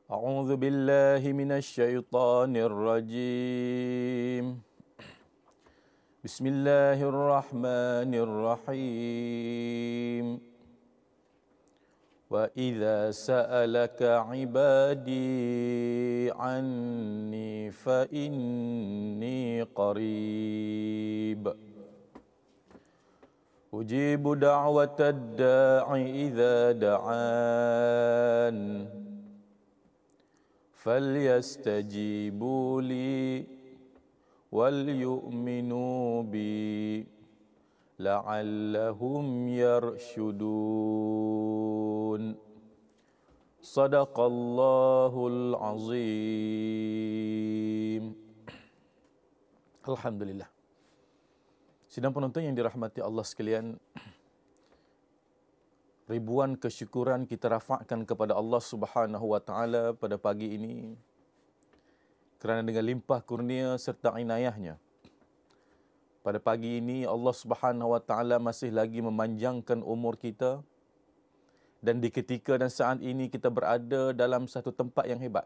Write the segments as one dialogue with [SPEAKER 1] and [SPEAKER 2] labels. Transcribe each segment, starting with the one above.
[SPEAKER 1] أعوذ بالله من الشيطان الرجيم بسم الله الرحمن الرحيم وإذا سألك عبادي عني فإني قريب أجيب دعوة الداع إذا دعان فليستجيبوا لي وليؤمنوا بي لعلهم يرشدون صدق الله العظيم. Alhamdulillah. Sidang penonton yang dirahmati Allah sekalian, ribuan kesyukuran kita rafakkan kepada Allah Subhanahu wa taala pada pagi ini kerana dengan limpah kurnia serta inayahnya. Pada pagi ini Allah Subhanahu wa taala masih lagi memanjangkan umur kita dan di ketika dan saat ini kita berada dalam satu tempat yang hebat.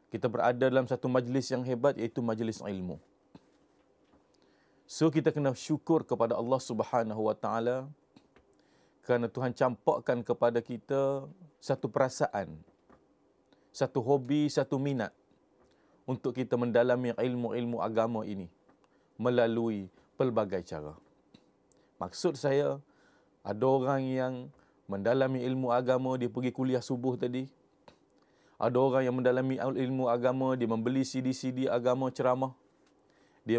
[SPEAKER 1] Kita berada dalam satu majlis yang hebat, iaitu majlis ilmu. So kita kena syukur kepada Allah Subhanahu wa taala kerana Tuhan campakkan kepada kita satu perasaan, satu hobi, satu minat untuk kita mendalami ilmu-ilmu agama ini melalui pelbagai cara. Maksud saya, ada orang yang mendalami ilmu agama, dia pergi kuliah subuh tadi. Ada orang yang mendalami ilmu agama, dia membeli CD-CD agama ceramah. Dia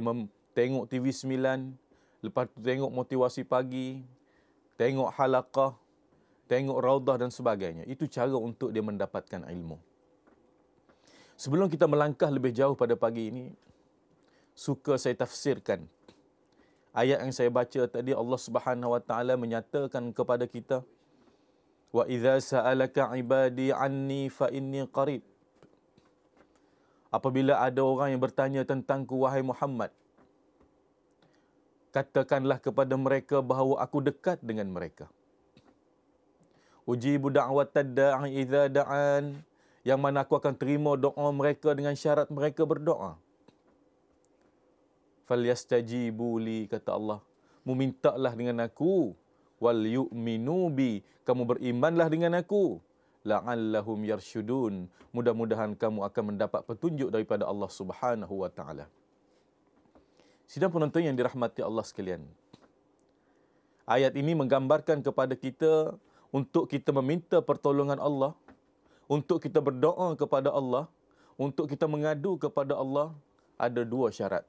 [SPEAKER 1] tengok TV9, lepas tu tengok motivasi pagi, tengok halaqah, tengok raudah dan sebagainya. Itu cara untuk dia mendapatkan ilmu. Sebelum kita melangkah lebih jauh pada pagi ini, suka saya tafsirkan ayat yang saya baca tadi. Allah Subhanahu wa taala menyatakan kepada kita, wa idza sa'alaka ibadi anni fa inni qarib. Apabila ada orang yang bertanya tentangku, wahai Muhammad, katakanlah kepada mereka bahawa aku dekat dengan mereka. Ujibu da'watad da'i idza da'an, yang mana aku akan terima doa mereka dengan syarat mereka berdoa. Falyastajibu li, kata Allah, memintalah dengan aku, wal yu'minu bi, kamu berimanlah dengan aku, la'allahum yarshudun, mudah-mudahan kamu akan mendapat petunjuk daripada Allah Subhanahu wa taala. Sidang penonton yang dirahmati Allah sekalian, ayat ini menggambarkan kepada kita untuk kita meminta pertolongan Allah, untuk kita berdoa kepada Allah, untuk kita mengadu kepada Allah, ada dua syarat.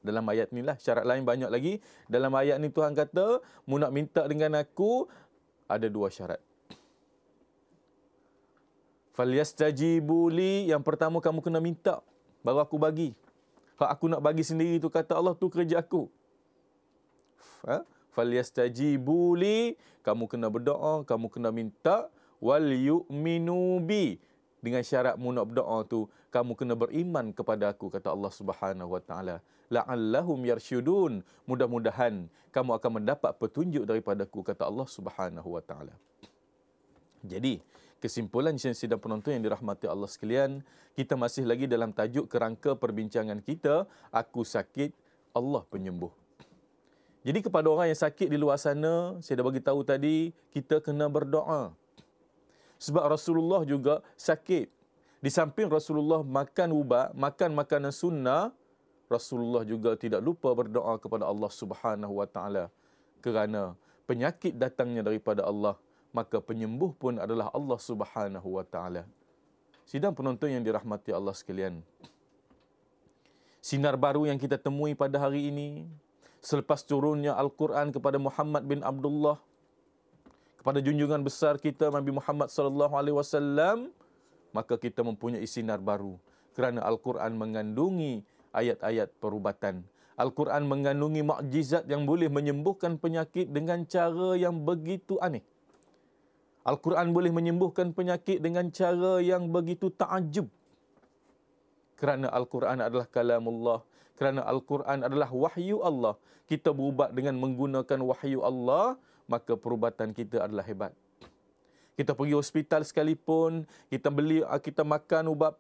[SPEAKER 1] Dalam ayat inilah, syarat lain banyak lagi. Dalam ayat ni Tuhan kata, mu nak minta dengan aku, ada dua syarat. Falyastajibu li, yang pertama kamu kena minta, baru aku bagi. Hak aku nak bagi sendiri tu, kata Allah, tu kerja aku. Falyastajibu li, kamu kena berdoa, kamu kena minta, wal yu'minu bi, dengan syarat mu nak berdoa tu, kamu kena beriman kepada aku, kata Allah Subhanahu wa taala. La'allahum yarshudun, mudah-mudahan kamu akan mendapat petunjuk daripadaku, kata Allah Subhanahu wa taala. Jadi, kesimpulan sidang penonton yang dirahmati Allah sekalian, kita masih lagi dalam tajuk kerangka perbincangan kita, aku sakit, Allah penyembuh. Jadi kepada orang yang sakit di luar sana, saya dah bagi tahu tadi, kita kena berdoa. Sebab Rasulullah juga sakit. Di samping Rasulullah makan ubat, makan makanan sunnah, Rasulullah juga tidak lupa berdoa kepada Allah Subhanahu wa taala. Kerana penyakit datangnya daripada Allah, maka penyembuh pun adalah Allah Subhanahu wa taala. Sidang penonton yang dirahmati Allah sekalian, sinar baru yang kita temui pada hari ini selepas turunnya Al-Quran kepada Muhammad bin Abdullah, kepada junjungan besar kita Nabi Muhammad sallallahu alaihi wasallam, maka kita mempunyai sinar baru kerana Al-Quran mengandungi ayat-ayat perubatan. Al-Quran mengandungi mukjizat yang boleh menyembuhkan penyakit dengan cara yang begitu aneh. Al-Quran boleh menyembuhkan penyakit dengan cara yang begitu ta'ajub. Kerana Al-Quran adalah kalamullah, kerana Al-Quran adalah wahyu Allah. Kita berubat dengan menggunakan wahyu Allah, maka perubatan kita adalah hebat. Kita pergi hospital sekalipun, kita makan ubat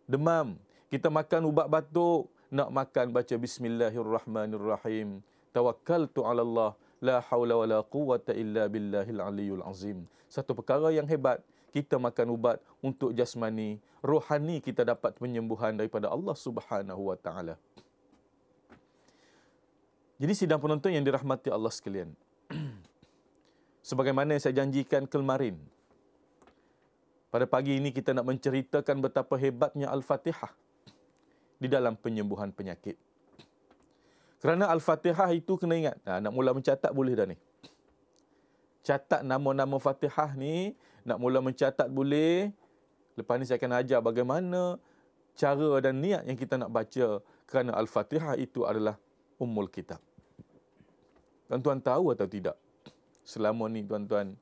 [SPEAKER 1] demam, kita makan ubat batuk, nak makan baca bismillahirrahmanirrahim. Tawakkaltu 'ala Allah, la haula wala quwwata illa billahil aliyyul azim. Satu perkara yang hebat, kita makan ubat untuk jasmani, rohani kita dapat penyembuhan daripada Allah Subhanahu wa taala. Jadi sidang penonton yang dirahmati Allah sekalian, sebagaimana yang saya janjikan kemarin, pada pagi ini kita nak menceritakan betapa hebatnya Al-Fatihah di dalam penyembuhan penyakit. Kerana Al-Fatihah itu kena ingat. Nak mula mencatat boleh dah ni. Catat nama-nama Fatihah ni, nak mula mencatat boleh. Lepas ni saya akan ajar bagaimana cara dan niat yang kita nak baca. Kerana Al-Fatihah itu adalah Ummul Kitab. Tuan-tuan tahu atau tidak? Selama ni tuan-tuan,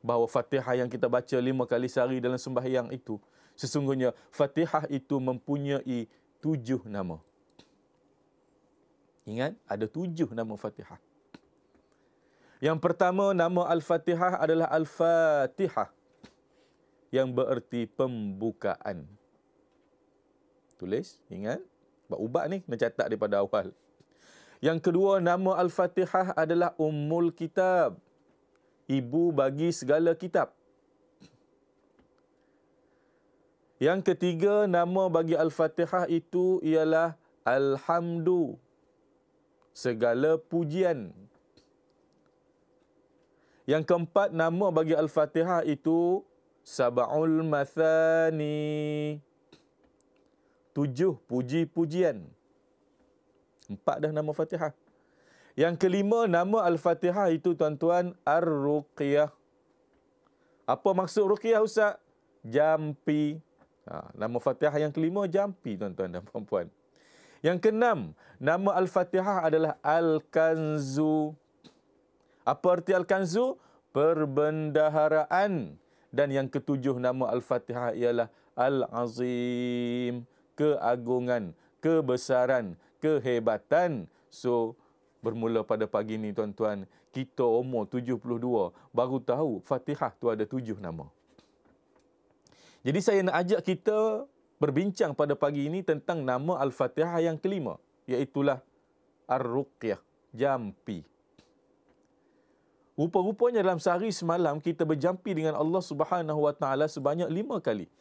[SPEAKER 1] bahawa Fatihah yang kita baca 5 kali sehari dalam sembahyang itu, sesungguhnya Fatihah itu mempunyai 7 nama. Ingat, ada 7 nama Fatihah. Yang pertama, nama Al-Fatihah adalah Al-Fatihah, yang bererti pembukaan. Tulis, ingat. Sebab ubat ni kena catat daripada awal. Yang kedua, nama Al-Fatihah adalah Ummul Kitab, ibu bagi segala kitab. Yang ketiga, nama bagi Al-Fatihah itu ialah Alhamdu, segala pujian. Yang keempat, nama bagi Al-Fatihah itu Sab'ul Mathani, 7 puji-pujian. 4 dah nama Fatihah. Yang kelima, nama Al-Fatihah itu tuan-tuan Ar-Ruqyah. Apa maksud Ruqyah Ustaz? Jampi. Nama Fatihah yang kelima jampi tuan-tuan dan puan-puan. Yang keenam, nama Al-Fatihah adalah Al-Kanzu. Apa arti Al-Kanzu? Perbendaharaan. Dan yang ketujuh, nama Al-Fatihah ialah Al-Azim, keagungan, kebesaran, kehebatan. So, bermula pada pagi ni tuan-tuan, kita umur 72 baru tahu Fatihah tu ada 7 nama. Jadi saya nak ajak kita berbincang pada pagi ini tentang nama Al-Fatihah yang kelima, iaitulah Ar-Ruqyah, jampi. Rupa-rupanya dalam sehari semalam kita berjampi dengan Allah Subhanahu wa taala sebanyak 5 kali.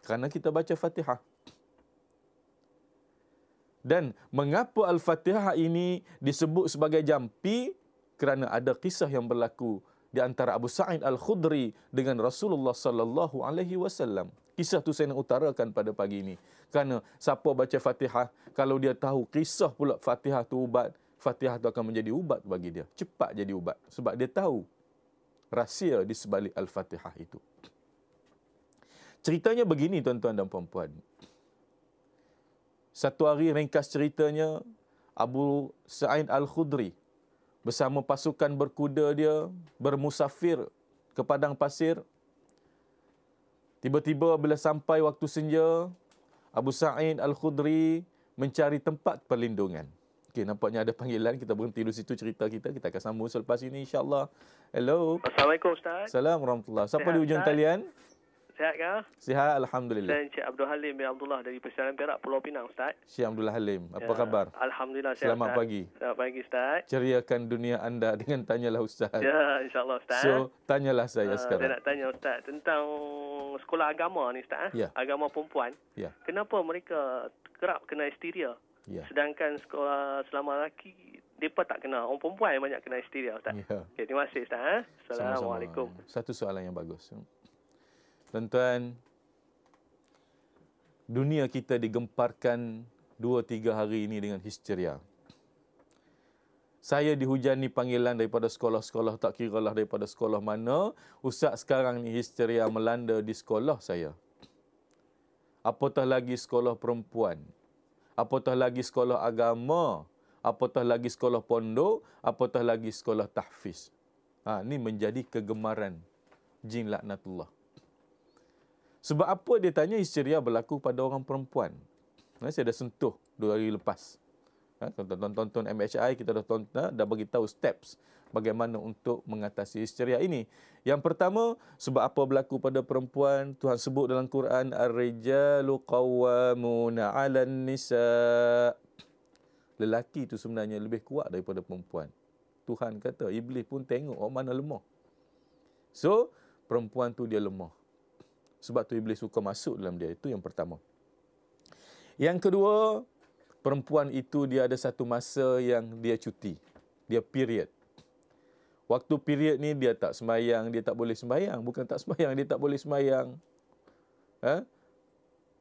[SPEAKER 1] Kerana kita baca Fatihah. Dan mengapa Al-Fatihah ini disebut sebagai jampi? Kerana ada kisah yang berlaku di antara Abu Sa'id Al-Khudri dengan Rasulullah sallallahu alaihi wasallam. Kisah tu saya nak utarakan pada pagi ini. Kerana siapa baca Fatihah, kalau dia tahu kisah pula Fatihah tu ubat, Fatihah tu akan menjadi ubat bagi dia. Cepat jadi ubat. Sebab dia tahu rahsia di sebalik Al-Fatihah itu. Ceritanya begini tuan-tuan dan puan-puan. Satu hari, ringkas ceritanya, Abu Sa'id Al-Khudri bersama pasukan berkuda dia bermusafir ke padang pasir. Tiba-tiba bila sampai waktu senja, Abu Sa'id Al-Khudri mencari tempat perlindungan. Okey, nampaknya ada panggilan. Kita berhenti di situ cerita kita. Kita akan sambung selepas ini insya-Allah. Hello.
[SPEAKER 2] Assalamualaikum Ustaz.
[SPEAKER 1] Assalamualaikum warahmatullahi. Siapa di hujung talian?
[SPEAKER 2] Sihat ke?
[SPEAKER 1] Sihat, alhamdulillah.
[SPEAKER 2] Saya Encik Abdul Halim bin Abdullah dari Persiaran Perak, Pulau Pinang, Ustaz.
[SPEAKER 1] Syekh Abdul Halim, apa khabar?
[SPEAKER 2] Alhamdulillah sihat.
[SPEAKER 1] Selamat
[SPEAKER 2] Ustaz.
[SPEAKER 1] pagi.
[SPEAKER 2] Selamat pagi Ustaz.
[SPEAKER 1] Ceriakan dunia anda dengan tanyalah Ustaz.
[SPEAKER 2] Ya, insya-Allah Ustaz.
[SPEAKER 1] So, tanyalah saya
[SPEAKER 2] Saya
[SPEAKER 1] sekarang.
[SPEAKER 2] nak tanya Ustaz tentang sekolah agama ni Ustaz.
[SPEAKER 1] Ya.
[SPEAKER 2] Agama perempuan.
[SPEAKER 1] Ya.
[SPEAKER 2] Kenapa mereka kerap kena histeria?
[SPEAKER 1] Ya.
[SPEAKER 2] Sedangkan sekolah selama lelaki, mereka tak kena. Orang perempuan yang banyak kena histeria Ustaz.
[SPEAKER 1] Ya.
[SPEAKER 2] Okay, terima kasih Ustaz.
[SPEAKER 1] Sama-sama.
[SPEAKER 2] Assalamualaikum.
[SPEAKER 1] Satu soalan yang bagus. Tuan-tuan, dunia kita digemparkan 2-3 hari ini dengan histeria. Saya dihujani panggilan daripada sekolah-sekolah, tak kiralah daripada sekolah mana. Ustaz, sekarang ni histeria melanda di sekolah saya. Apatah lagi sekolah perempuan. Apatah lagi sekolah agama. Apatah lagi sekolah pondok. Apatah lagi sekolah tahfiz. Ini menjadi kegemaran jin laknatullah. Sebab apa dia tanya histeria berlaku pada orang perempuan? Saya dah sentuh 2 hari lepas. Tonton MHI, kita dah bagi tahu steps bagaimana untuk mengatasi histeria ini. Yang pertama, sebab apa berlaku pada perempuan? Tuhan sebut dalam Quran, ar-rijalu qawwamuna 'alan nisa. Lelaki itu sebenarnya lebih kuat daripada perempuan. Tuhan kata, iblis pun tengok orang mana lemah. So, perempuan tu dia lemah. Sebab tu iblis suka masuk dalam dia. Itu yang pertama. Yang kedua, perempuan itu dia ada satu masa yang dia cuti. Dia period. Waktu period ni dia tak sembahyang, dia tak boleh sembahyang. Bukan tak sembahyang, dia tak boleh sembahyang.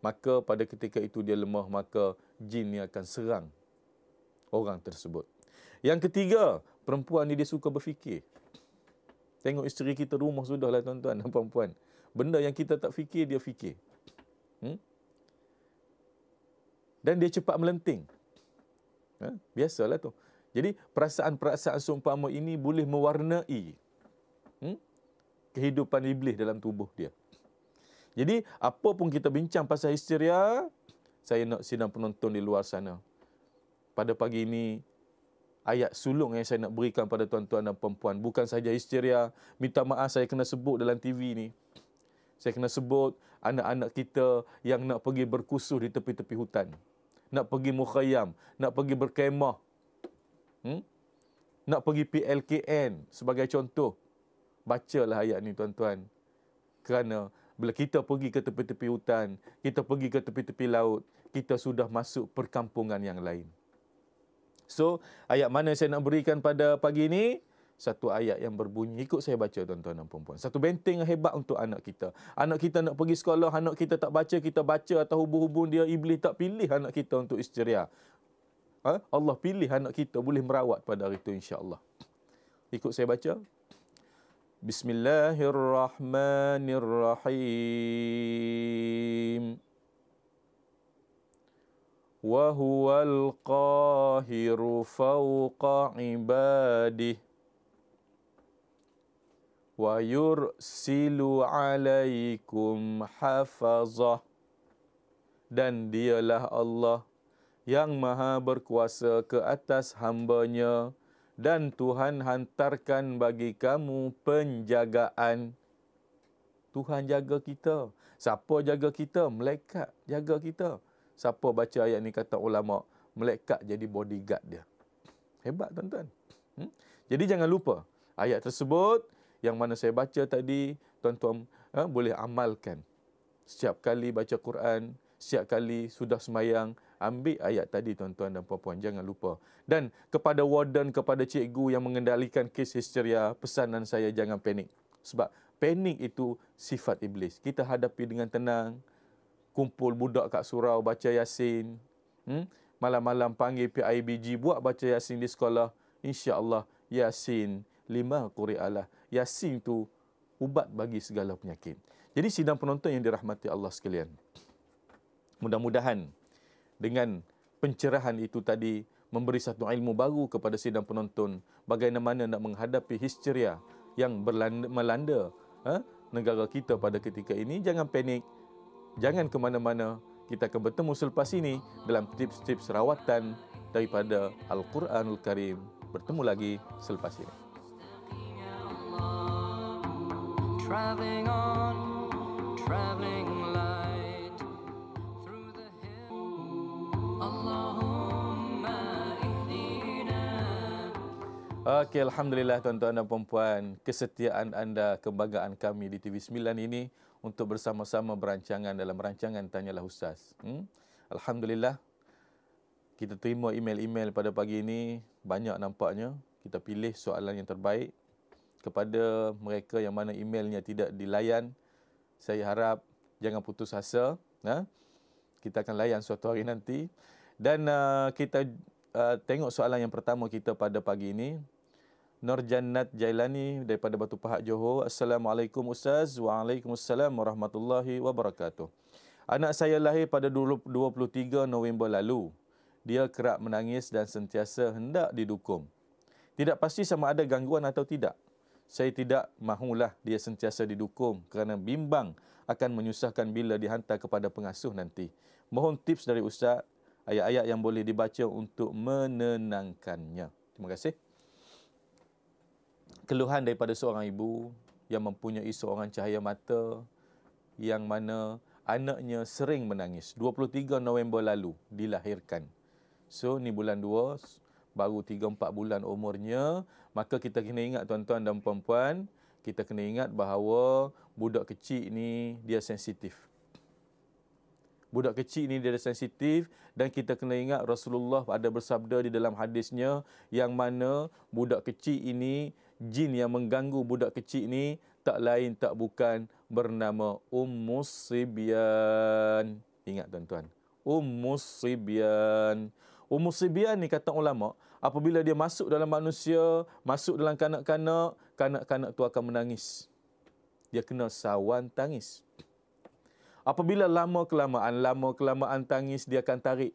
[SPEAKER 1] Maka pada ketika itu dia lemah, maka jin ni akan serang orang tersebut. Yang ketiga, perempuan ni dia suka berfikir. Tengok isteri kita rumah sudahlah tuan-tuan dan puan-puan. Benda yang kita tak fikir, dia fikir. Dan dia cepat melenting. Biasalah tu. Jadi perasaan-perasaan seumpama ini boleh mewarnai kehidupan iblis dalam tubuh dia. Jadi apa pun kita bincang pasal histeria, saya nak sidang penonton di luar sana. Pada pagi ini, ayat sulung yang saya nak berikan pada tuan-tuan dan perempuan. Bukan saja histeria. Minta maaf saya kena sebut dalam TV ni. Saya kena sebut anak-anak kita yang nak pergi berkusuh di tepi-tepi hutan. Nak pergi mukhayyam. Nak pergi berkemah. Nak pergi PLKN sebagai contoh. Bacalah ayat ni tuan-tuan. Kerana bila kita pergi ke tepi-tepi hutan, kita pergi ke tepi-tepi laut, kita sudah masuk perkampungan yang lain. So, ayat mana saya nak berikan pada pagi ini? Satu ayat yang berbunyi. Ikut saya baca tuan-tuan dan perempuan. Satu benteng yang hebat untuk anak kita. Anak kita nak pergi sekolah, anak kita tak baca, kita baca atau hubung-hubung dia. Iblis tak pilih anak kita untuk histeria. Allah pilih anak kita boleh merawat pada hari itu insya-Allah. Ikut saya baca. Bismillahirrahmanirrahim. Wa huwal qahiru fawqa ibadih. Wa yursilu alaikum hafazah. Dan dialah Allah yang maha berkuasa ke atas hamba-Nya, dan Tuhan hantarkan bagi kamu penjagaan. Tuhan jaga kita. Siapa jaga kita? Malaikat jaga kita. Siapa baca ayat ni kata ulama, malaikat jadi bodyguard dia. Hebat tuan-tuan. Jadi jangan lupa ayat tersebut yang mana saya baca tadi, tuan-tuan boleh amalkan. Setiap kali baca Quran, setiap kali sudah sembahyang, ambil ayat tadi tuan-tuan dan puan-puan, jangan lupa. Dan kepada warden, kepada cikgu yang mengendalikan kes histeria, pesanan saya jangan panik. Sebab panik itu sifat iblis. Kita hadapi dengan tenang. Kumpul budak kat surau baca Yasin. Malam-malam panggil PIBG buat baca Yasin di sekolah. Insya-Allah Yasin 5 quri'alah. Yasin tu ubat bagi segala penyakit. Jadi sidang penonton yang dirahmati Allah sekalian, mudah-mudahan dengan pencerahan itu tadi memberi satu ilmu baru kepada sidang penonton bagaimana nak menghadapi histeria yang melanda negara kita pada ketika ini. Jangan panik, jangan ke mana-mana. Kita akan bertemu selepas ini dalam tips-tips rawatan daripada Al-Quranul Karim. Bertemu lagi selepas ini. Traveling on, traveling light through the hill. Allahumma ihdina. Okey, alhamdulillah tuan-tuan dan puan-puan, kesetiaan anda, kebanggaan kami di TV9 ini untuk bersama-sama berancangan dalam rancangan Tanyalah Ustaz. Alhamdulillah, kita terima email-email pada pagi ini banyak nampaknya. Kita pilih soalan yang terbaik. Kepada mereka yang mana emailnya tidak dilayan, saya harap jangan putus asa. Kita akan layan suatu hari nanti. Dan kita tengok soalan yang pertama kita pada pagi ini. Nurjannat Jailani daripada Batu Pahat, Johor. Assalamualaikum Ustaz. Waalaikumsalam warahmatullahi wabarakatuh. Anak saya lahir pada 23 November lalu. Dia kerap menangis dan sentiasa hendak didukung. Tidak pasti sama ada gangguan atau tidak. Saya tidak mahulah dia sentiasa didukung kerana bimbang akan menyusahkan bila dihantar kepada pengasuh nanti. Mohon tips dari Ustaz, ayat-ayat yang boleh dibaca untuk menenangkannya. Terima kasih. keluhan daripada seorang ibu yang mempunyai seorang cahaya mata yang mana anaknya sering menangis. 23 November lalu dilahirkan. So, ni bulan 2, baru 3-4 bulan umurnya. Maka kita kena ingat tuan-tuan dan puan-puan, kita kena ingat bahawa budak kecil ni dia sensitif. Budak kecil ni dia sensitif dan kita kena ingat Rasulullah ada bersabda di dalam hadisnya yang mana budak kecil ini, jin yang mengganggu budak kecil ni tak lain tak bukan bernama Ummus Sibyan. Ingat tuan-tuan. Ummus Sibyan. Ummus Sibyan ni kata ulama, apabila dia masuk dalam manusia, masuk dalam kanak-kanak, kanak-kanak tu akan menangis. Dia kena sawan tangis. Apabila lama-kelamaan tangis, dia akan tarik.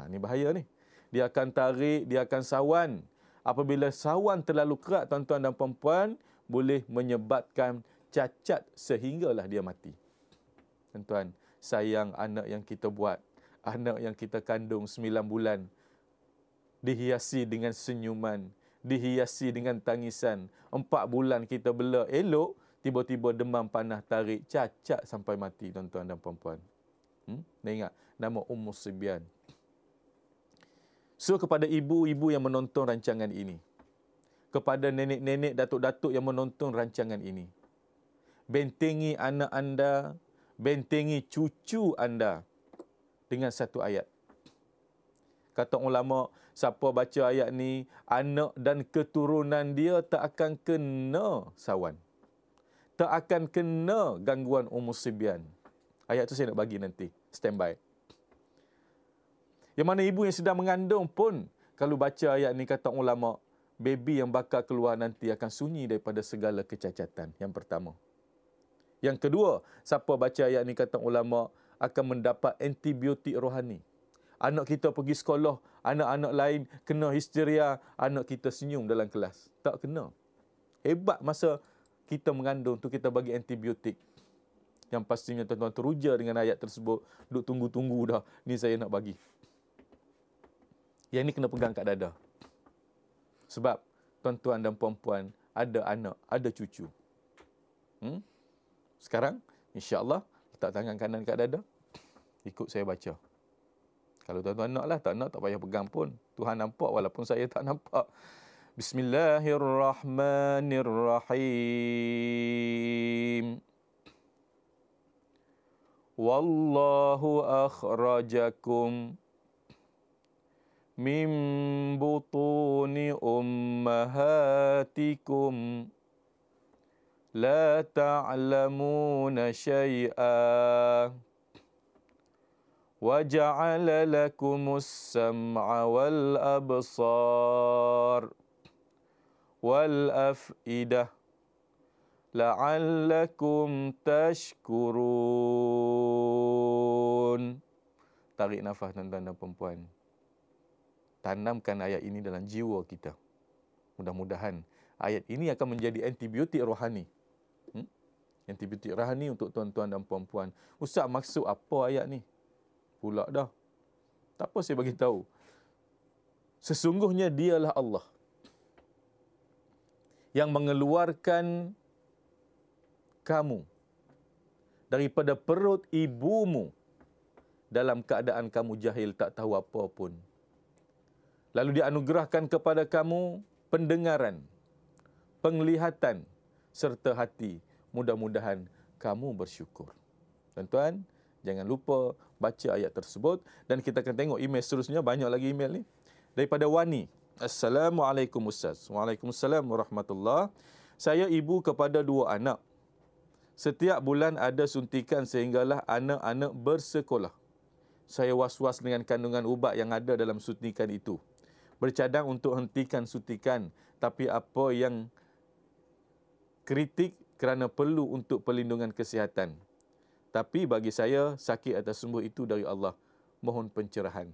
[SPEAKER 1] Ni bahaya ni. Dia akan tarik, dia akan sawan. Apabila sawan terlalu kerat, tuan-tuan dan puan-puan, boleh menyebabkan cacat sehinggalah dia mati. Tuan-tuan, sayang anak yang kita buat, anak yang kita kandung 9 bulan, dihiasi dengan senyuman, dihiasi dengan tangisan. 4 bulan kita bela elok, tiba-tiba demam panas tarik, cacat sampai mati, tuan-tuan dan puan-puan. Ingat, nama Ummus Sibyan. So, kepada ibu-ibu yang menonton rancangan ini, kepada nenek-nenek, datuk-datuk yang menonton rancangan ini, bentengi anak anda, bentengi cucu anda dengan satu ayat. Kata ulama, siapa baca ayat ni, anak dan keturunan dia tak akan kena sawan. Tak akan kena gangguan Ummus Sibyan. Ayat tu saya nak bagi nanti. Stand by. Yang mana ibu yang sedang mengandung pun, kalau baca ayat ni kata ulama, baby yang bakal keluar nanti akan sunyi daripada segala kecacatan. Yang pertama. Yang kedua, siapa baca ayat ni kata ulama, akan mendapat antibiotik rohani. Anak kita pergi sekolah, anak-anak lain kena histeria, anak kita senyum dalam kelas. Tak kena. Hebat masa kita mengandung tu kita bagi antibiotik. Yang pastinya tuan-tuan teruja dengan ayat tersebut. Duk tunggu-tunggu dah. Ni saya nak bagi. Yang ni kena pegang kat dada. Sebab tuan-tuan dan puan-puan ada anak, ada cucu. Sekarang, insya-Allah, letak tangan kanan kat dada. Ikut saya baca. Kalau tuan-tuan nak lah, tak nak tak payah pegang pun. Tuhan nampak walaupun saya tak nampak. Bismillahirrahmanirrahim. Wallahu akhrajakum min butuni ummahatikum la ta'lamuna syai'a wa ja'ala lakumus sam'a wal absar wal af'idah la'allakum tashkurun. Tarik nafas tuan-tuan dan puan-puan. Tanamkan ayat ini dalam jiwa kita. Mudah-mudahan ayat ini akan menjadi antibiotik rohani. Antibiotik rohani untuk tuan-tuan dan puan-puan. Ustaz, maksud apa ayat ni? Pula dah. Tak apa saya bagi tahu. Sesungguhnya dialah Allah yang mengeluarkan kamu daripada perut ibumu dalam keadaan kamu jahil, tak tahu apa pun. Lalu dianugerahkan kepada kamu pendengaran, penglihatan, serta hati. Mudah-mudahan kamu bersyukur. Tuan-tuan, jangan lupa baca ayat tersebut. Dan kita akan tengok email seterusnya. Banyak lagi email ni. Daripada Wani. Assalamualaikum Ustaz. Waalaikumsalam warahmatullahi. Saya ibu kepada 2 anak. Setiap bulan ada suntikan sehinggalah anak-anak bersekolah. Saya was-was dengan kandungan ubat yang ada dalam suntikan itu. Bercadang untuk hentikan suntikan. Tapi apa yang kritik kerana perlu untuk perlindungan kesihatan. Tapi bagi saya, sakit atau sembuh itu dari Allah. Mohon pencerahan.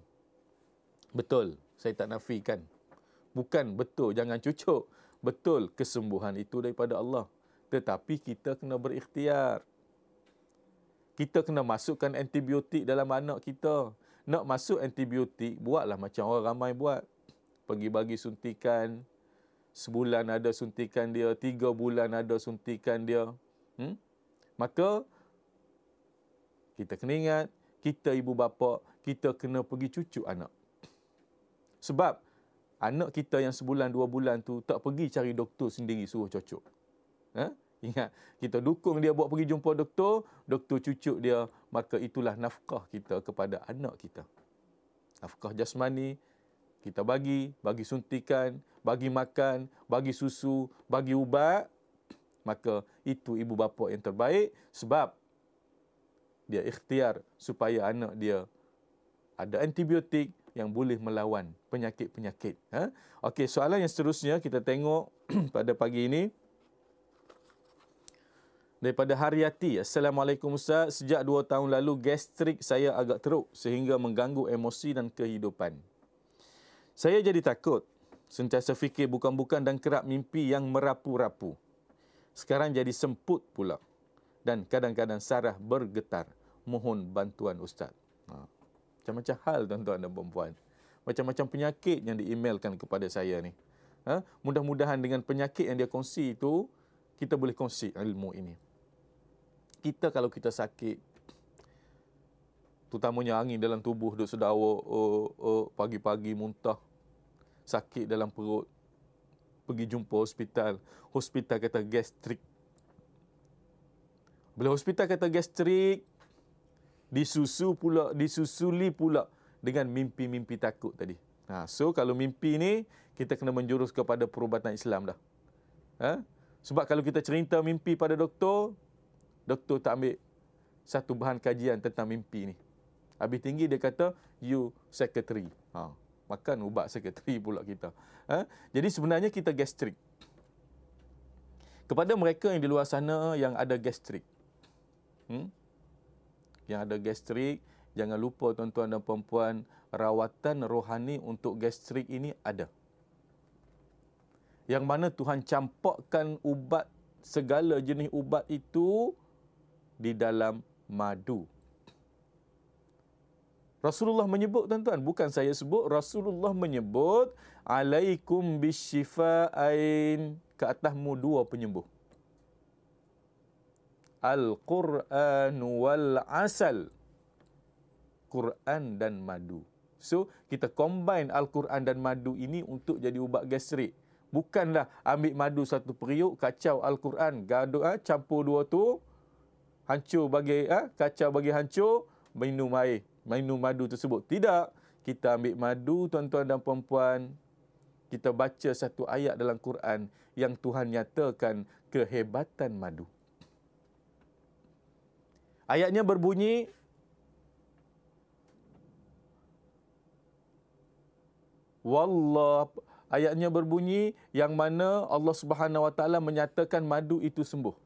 [SPEAKER 1] Betul, saya tak nafikan. Bukan betul, jangan cucuk. Betul, kesembuhan itu daripada Allah. Tetapi kita kena berikhtiar. Kita kena masukkan antibiotik dalam anak kita. Nak masuk antibiotik, buatlah macam orang ramai buat. Pergi bagi suntikan sebulan ada suntikan dia, 3 bulan ada suntikan dia. Maka kita kena ingat, kita ibu bapa, kita kena pergi cucuk anak. Sebab anak kita yang sebulan 2 bulan tu tak pergi cari doktor sendiri suruh cocok. Ingat, kita dukung dia buat pergi jumpa doktor, doktor cucuk dia, maka itulah nafkah kita kepada anak kita. Nafkah jasmani, kita bagi suntikan, bagi makan, bagi susu, bagi ubat, maka itu ibu bapa yang terbaik sebab dia ikhtiar supaya anak dia ada antibiotik yang boleh melawan penyakit-penyakit. Okey, soalan yang seterusnya kita tengok pada pagi ini. Daripada Haryati. Assalamualaikum Ustaz. Sejak 2 tahun lalu gastrik saya agak teruk sehingga mengganggu emosi dan kehidupan. Saya jadi takut. Sentiasa fikir bukan-bukan dan kerap mimpi yang merapu-rapu. Sekarang jadi semput pula. Dan kadang-kadang saraf bergetar. Mohon bantuan Ustaz. Macam-macam hal tuan-tuan dan puan-puan. Macam-macam penyakit yang di-emailkan kepada saya ni. Mudah-mudahan dengan penyakit yang dia kongsi itu, kita boleh kongsi ilmu ini. Kita kalau kita sakit, terutamanya angin dalam tubuh, duk sedawa, pagi-pagi muntah, sakit dalam perut, pergi jumpa hospital. Hospital kata gastrik. Bila hospital kata gastrik, disusuli pula dengan mimpi-mimpi takut tadi. So kalau mimpi ni, kita kena menjurus kepada perubatan Islam dah. Sebab kalau kita cerita mimpi pada doktor, doktor tak ambil satu bahan kajian tentang mimpi ni. Habis tinggi dia kata, you secretary. Makan ubat secretary pula kita. Jadi sebenarnya kita gastrik. Kepada mereka yang di luar sana yang ada gastrik. Yang ada gastrik, jangan lupa tuan-tuan dan puan-puan, rawatan rohani untuk gastrik ini ada. Yang mana Tuhan campakkan ubat, segala jenis ubat itu di dalam madu. Rasulullah menyebut tuan-tuan, bukan saya sebut, Rasulullah menyebut alaikum bisyifa'ain, ke atasmu 2 penyembuh. Al-Quran wal asal. Quran dan madu. So, kita combine Al-Quran dan madu ini untuk jadi ubat gastrik. Bukanlah ambil madu satu periuk, kacau Al-Quran, gaduh, campur 2 tu, hancur bagi kacau bagi hancur, minum air, minum madu tersebut. Tidak. Kita ambil madu tuan-tuan dan puan-puan, kita baca satu ayat dalam Quran yang Tuhan nyatakan kehebatan madu. Ayatnya berbunyi, ayatnya berbunyi yang mana Allah Subhanahu Wa Taala menyatakan madu itu sembuh.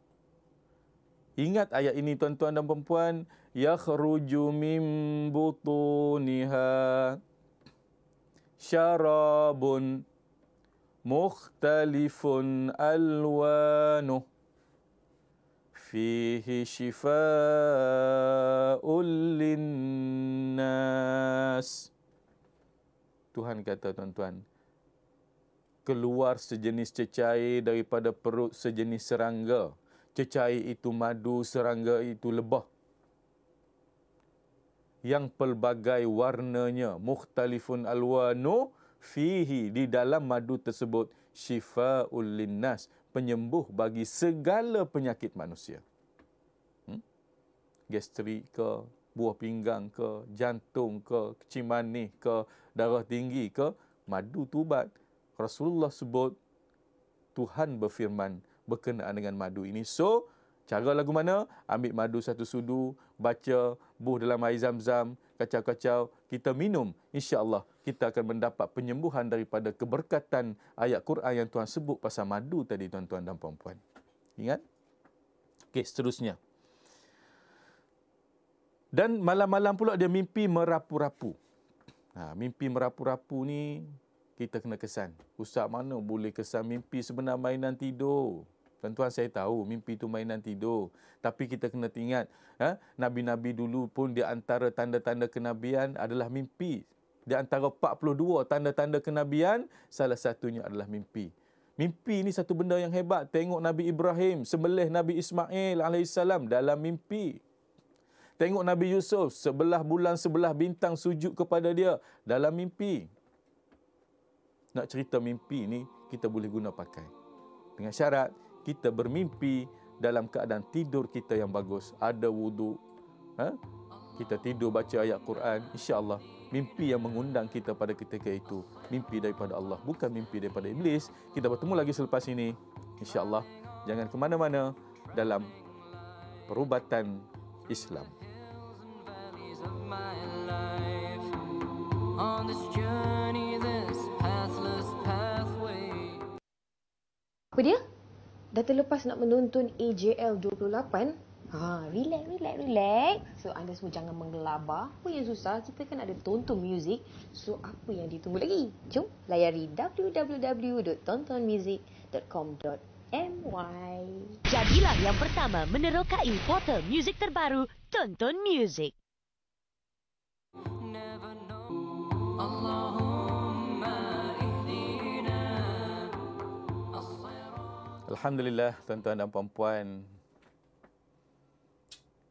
[SPEAKER 1] Ingat ayat ini tuan-tuan dan puan-puan, yakhruju min butuniha syarabun mukhtalifun alwanuh fihi shifa'ul linnas. Tuhan kata tuan-tuan, keluar sejenis cecair daripada perut sejenis serangga. Cecair itu madu, serangga itu lebah. Yang pelbagai warnanya, mukhtalifun alwanu, fihi, di dalam madu tersebut, syifa'ul linnas, penyembuh bagi segala penyakit manusia. Gastrik ke, buah pinggang ke, jantung ke, kecil manis ke, darah tinggi ke, madu tu ubat. Rasulullah sebut, Tuhan berfirman berkenaan dengan madu ini. So, cara lagu mana? Ambil madu satu sudu, baca, buh dalam air zam-zam, kacau-kacau, kita minum. InsyaAllah, kita akan mendapat penyembuhan daripada keberkatan ayat Quran yang Tuhan sebut pasal madu tadi, tuan-tuan dan puan-puan. Ingat? Okey, seterusnya. Dan malam-malam pula dia mimpi merapu-rapu. Mimpi merapu-rapu ni, kita kena kesan. Ustaz, mana boleh kesan mimpi sebenar mainan tidur? Tuan-tuan, saya tahu mimpi itu mainan tidur. Tapi kita kena ingat, Nabi-Nabi dulu pun di antara tanda-tanda kenabian adalah mimpi. Di antara 42 tanda-tanda kenabian, salah satunya adalah mimpi. Mimpi ni satu benda yang hebat. Tengok Nabi Ibrahim sembelih Nabi Ismail alaihissalam dalam mimpi. Tengok Nabi Yusuf sebelah bulan sebelah bintang sujud kepada dia dalam mimpi. Nak cerita mimpi ni kita boleh guna pakai. Dengan syarat kita bermimpi dalam keadaan tidur kita yang bagus. Ada wudu. Kita tidur baca ayat Quran. InsyaAllah mimpi yang mengundang kita pada ketika itu. Mimpi daripada Allah. Bukan mimpi daripada Iblis. Kita bertemu lagi selepas ini. InsyaAllah. Jangan ke mana-mana dalam perubatan Islam.
[SPEAKER 3] Apa dia? Dah terlepas nak menonton AJL 28? Relax. So, anda semua jangan menggelabah. Apa yang susah? Kita kan ada tonton muzik. So, apa yang ditunggu lagi? Jom layari www.tontonmusic.com.my.
[SPEAKER 4] Jadilah yang pertama menerokai portal muzik terbaru Tonton Muzik.
[SPEAKER 1] Alhamdulillah, tuan-tuan dan puan-puan.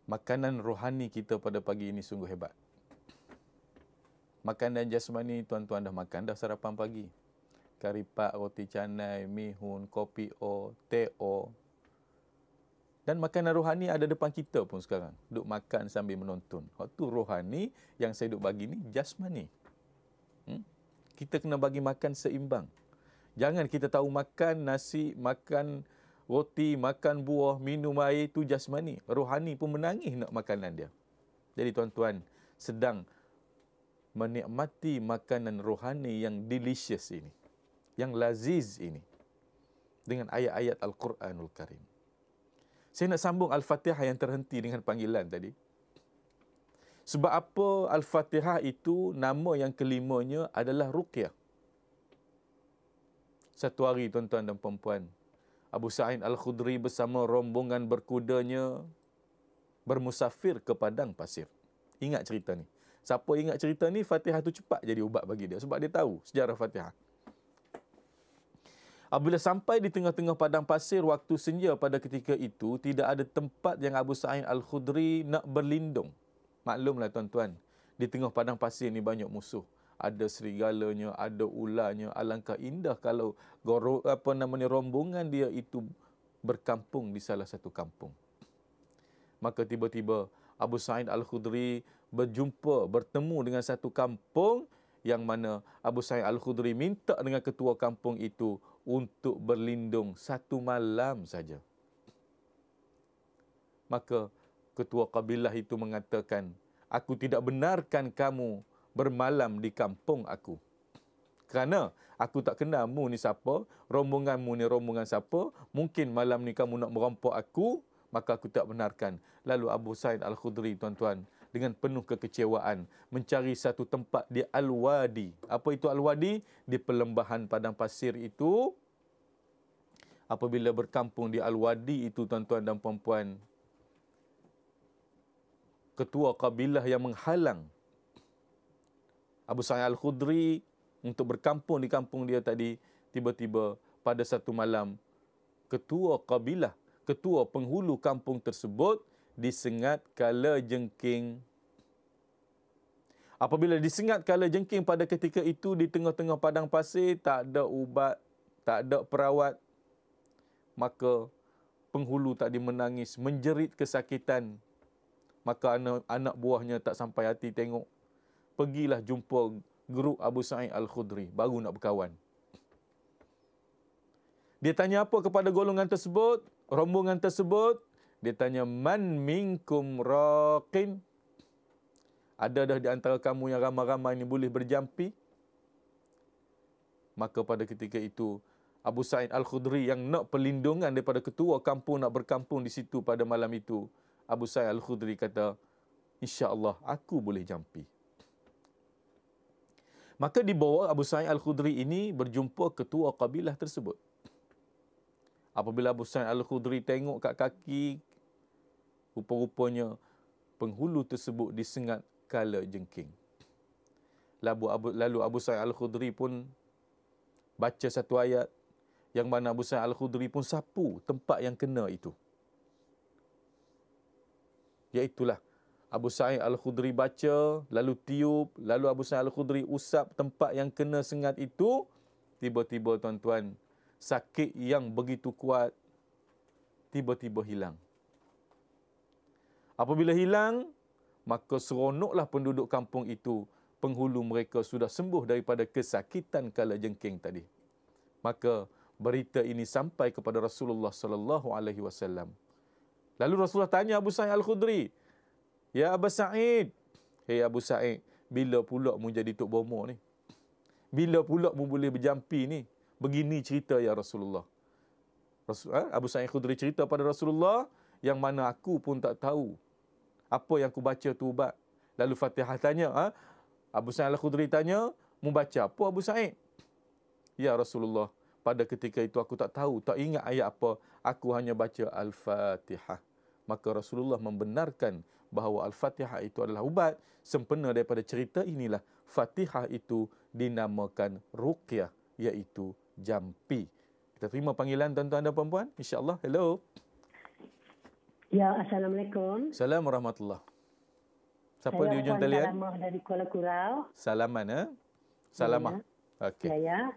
[SPEAKER 1] Makanan rohani kita pada pagi ini sungguh hebat. Makanan jasmani tuan-tuan dah makan dah sarapan pagi. Kari pak, roti canai, mihun, kopi o, teh o. Dan makanan rohani ada depan kita pun sekarang. Duk makan sambil menonton. Waktu rohani yang saya duk bagi ni jasmani. Kita kena bagi makan seimbang. Jangan kita tahu makan nasi, makan roti, makan buah, minum air, itu jasmani. Rohani pun menangis nak makanan dia. Jadi tuan-tuan sedang menikmati makanan rohani yang delicious ini. Yang laziz ini. Dengan ayat-ayat Al-Quranul Karim. Saya nak sambung Al-Fatihah yang terhenti dengan panggilan tadi. Sebab apa Al-Fatihah itu nama yang kelimanya adalah Ruqyah. Satu hari tuan-tuan dan puan-puan, Abu Sa'id Al-Khudri bersama rombongan berkudanya bermusafir ke padang pasir. Ingat cerita ni. Siapa ingat cerita ni, Fatihah tu cepat jadi ubat bagi dia. Sebab dia tahu sejarah Fatihah. Apabila sampai di tengah-tengah padang pasir waktu senja pada ketika itu, tidak ada tempat yang Abu Sa'id Al-Khudri nak berlindung. Maklumlah tuan-tuan, di tengah padang pasir ni banyak musuh. Ada serigalanya, ada ularnya. Alangkah indah kalau rombongan dia itu berkampung di salah satu kampung. Maka tiba-tiba Abu Sa'id Al-Khudri bertemu dengan satu kampung yang mana Abu Sa'id Al-Khudri minta dengan ketua kampung itu untuk berlindung satu malam saja. Maka ketua kabilah itu mengatakan, aku tidak benarkan kamu bermalam di kampung aku. Kerana aku tak kenal mu ni siapa, rombonganmu ni rombongan siapa, mungkin malam ni kamu nak merampok aku, maka aku tak benarkan. Lalu Abu Sa'id Al-Khudri, tuan-tuan, dengan penuh kekecewaan, mencari satu tempat di Al-Wadi. Apa itu Al-Wadi? Di perlembahan padang pasir itu. Apabila berkampung di Al-Wadi itu, tuan-tuan dan puan-puan, ketua kabilah yang menghalang Abu Sa'id Al-Khudri untuk berkampung di kampung dia tadi, tiba-tiba pada satu malam, ketua kabilah, ketua penghulu kampung tersebut disengat kala jengking. Apabila disengat kala jengking pada ketika itu di tengah-tengah padang pasir, tak ada ubat, tak ada perawat, maka penghulu tadi menangis, menjerit kesakitan. Maka anak buahnya tak sampai hati tengok. Pergilah jumpa guru Abu Sa'id Al-Khudri, baru nak berkawan. Dia tanya apa kepada golongan tersebut, rombongan tersebut? Dia tanya, man minkum raqin? Ada dah di antara kamu yang ramai-ramai ini boleh berjampi? Maka pada ketika itu, Abu Sa'id Al-Khudri yang nak perlindungan daripada ketua kampung nak berkampung di situ pada malam itu, Abu Sa'id Al-Khudri kata, insya-Allah aku boleh jampi. Maka dibawa Abu Sa'id Al-Khudri ini berjumpa ketua kabilah tersebut. Apabila Abu Sa'id Al-Khudri tengok kat kaki, rupa-rupanya penghulu tersebut disengat kala jengking. Lalu Abu Sa'id Al-Khudri pun baca satu ayat, Yang mana Abu Sa'id Al-Khudri pun sapu tempat yang kena itu. Iaitulah Abu Sa'id Al-Khudri baca, lalu tiup, lalu Abu Sa'id Al-Khudri usap tempat yang kena sengat itu. Tiba-tiba tuan-tuan, sakit yang begitu kuat tiba-tiba hilang. Apabila hilang, maka seronoklah penduduk kampung itu. Penghulu mereka sudah sembuh daripada kesakitan kala jengking tadi. Maka berita ini sampai kepada Rasulullah sallallahu alaihi wasallam. Lalu Rasulullah tanya Abu Sa'id Al-Khudri, "Ya Abu Sa'id, hei Abu Sa'id, bila pula mu jadi tok bomo ni? Bila pula mu boleh berjampi ni? Begini cerita ya Rasulullah." Abu Sa'id Al-Khudri cerita pada Rasulullah, yang mana aku pun tak tahu apa yang aku baca tu ubat. Lalu Fatihah tanya, Abu Sa'id Al-Khudri tanya, "Mu baca apa Abu Sa'id?" "Ya Rasulullah, pada ketika itu aku tak tahu, tak ingat ayat apa. Aku hanya baca Al-Fatihah." Maka Rasulullah membenarkan bahawa Al-Fatihah itu adalah ubat. Sempena daripada cerita inilah Fatihah itu dinamakan ruqyah, iaitu jampi. Kita terima panggilan tuan-tuan dan puan-puan. InsyaAllah. Hello.
[SPEAKER 5] Ya, Assalamualaikum.
[SPEAKER 1] Assalamualaikum warahmatullahi. Siapa di ujung
[SPEAKER 5] Saya
[SPEAKER 1] talian?
[SPEAKER 5] Salamah dari Kuala Kurau.
[SPEAKER 1] Salaman, Salamah. Okey.
[SPEAKER 5] Ya.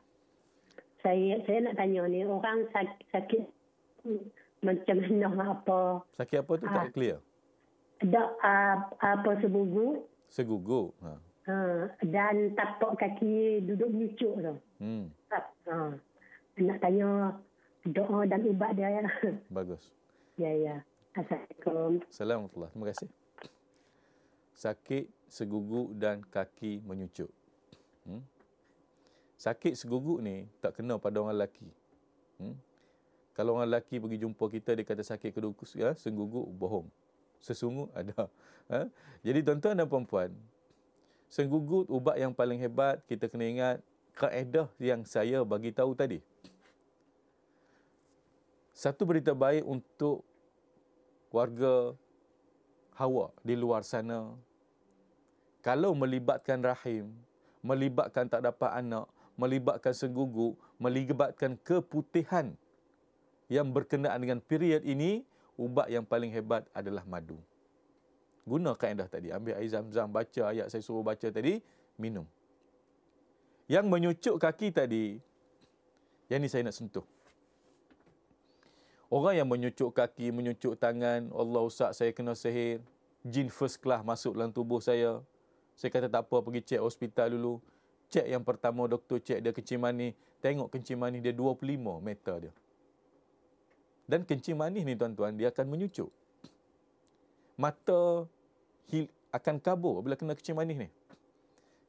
[SPEAKER 5] Saya nak tanya ni, orang sakit macam mana apa?
[SPEAKER 1] Sakit apa tu tak clear?
[SPEAKER 5] Apa sebugu?
[SPEAKER 1] Seguguk.
[SPEAKER 5] Dan tapak kaki duduk menyucuk tu. Nak tanya doa dan ubat dia.
[SPEAKER 1] Bagus.
[SPEAKER 5] Ya. Assalamualaikum.
[SPEAKER 1] Assalamualaikum. Terima kasih. Sakit seguguk dan kaki menyucuk. Sakit seguguk ni tak kena pada orang lelaki. Kalau orang lelaki pergi jumpa kita, dia kata sakit kedua seguguk, bohong. Sesungguh ada. Jadi tuan-tuan dan puan-puan, seguguk ubat yang paling hebat, kita kena ingat kaedah yang saya bagi tahu tadi. Satu berita baik untuk warga Hawa di luar sana, kalau melibatkan rahim, melibatkan tak dapat anak, melibatkan seguguk, melibatkan keputihan yang berkenaan dengan period ini, ubat yang paling hebat adalah madu. Guna kaedah tadi, ambil air zam-zam, baca ayat saya suruh baca tadi, minum. Yang menyucuk kaki tadi, yang ni saya nak sentuh. Orang yang menyucuk kaki, menyucuk tangan, Allah Ustaz, saya kena sihir, jin first class masuk dalam tubuh saya. Saya kata tak apa, pergi cek hospital dulu. Cek yang pertama, doktor cek dia kencing manis. Tengok kencing manis dia 25 meter dia. Dan kencing manis ni tuan-tuan, dia akan menyucuk. Mata akan kabur bila kena kencing manis ni.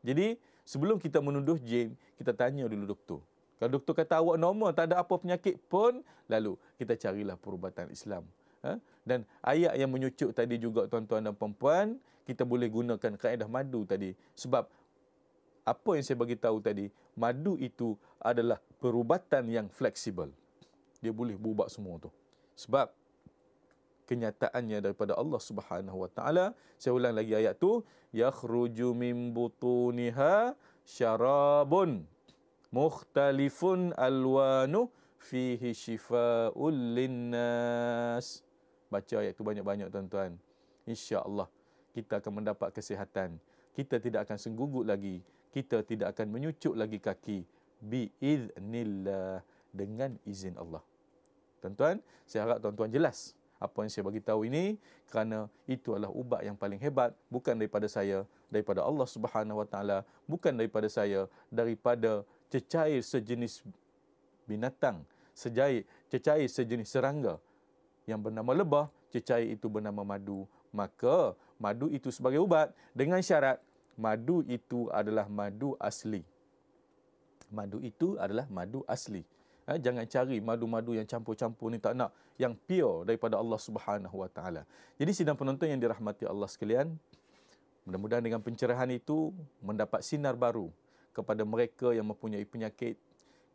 [SPEAKER 1] Jadi, sebelum kita menuduh jin, kita tanya dulu doktor. Kalau doktor kata awak normal, tak ada apa penyakit pun, lalu kita carilah perubatan Islam. Dan ayat yang menyucuk tadi juga tuan-tuan dan puan-puan, kita boleh gunakan kaedah madu tadi. Sebab apa yang saya bagi tahu tadi, madu itu adalah perubatan yang fleksibel. Dia boleh berubah semua tu. Sebab kenyataannya daripada Allah Subhanahu Wa Taala. Saya ulang lagi ayat tu, yakhruju min butuniha syarabun mukhtalifun alwanu fihi shifaa'ul linnas. Baca ayat tu banyak-banyak tuan-tuan. Insya-Allah kita akan mendapat kesihatan. Kita tidak akan seguguk lagi. Kita tidak akan menyucuk lagi kaki. Biiznillah, dengan izin Allah. Tuan-tuan, saya harap tuan-tuan jelas apa yang saya bagi tahu ini, kerana itu adalah ubat yang paling hebat, bukan daripada saya, daripada Allah Subhanahu Wa Taala, bukan daripada saya, daripada cecair sejenis binatang, cecair sejenis serangga yang bernama lebah, cecair itu bernama madu. Maka madu itu sebagai ubat dengan syarat madu itu adalah madu asli. Madu itu adalah madu asli. Jangan cari madu-madu yang campur-campur ni, tak nak. Yang pure daripada Allah Subhanahu Wa Taala. Jadi sidang penonton yang dirahmati Allah sekalian, mudah-mudahan dengan pencerahan itu mendapat sinar baru kepada mereka yang mempunyai penyakit,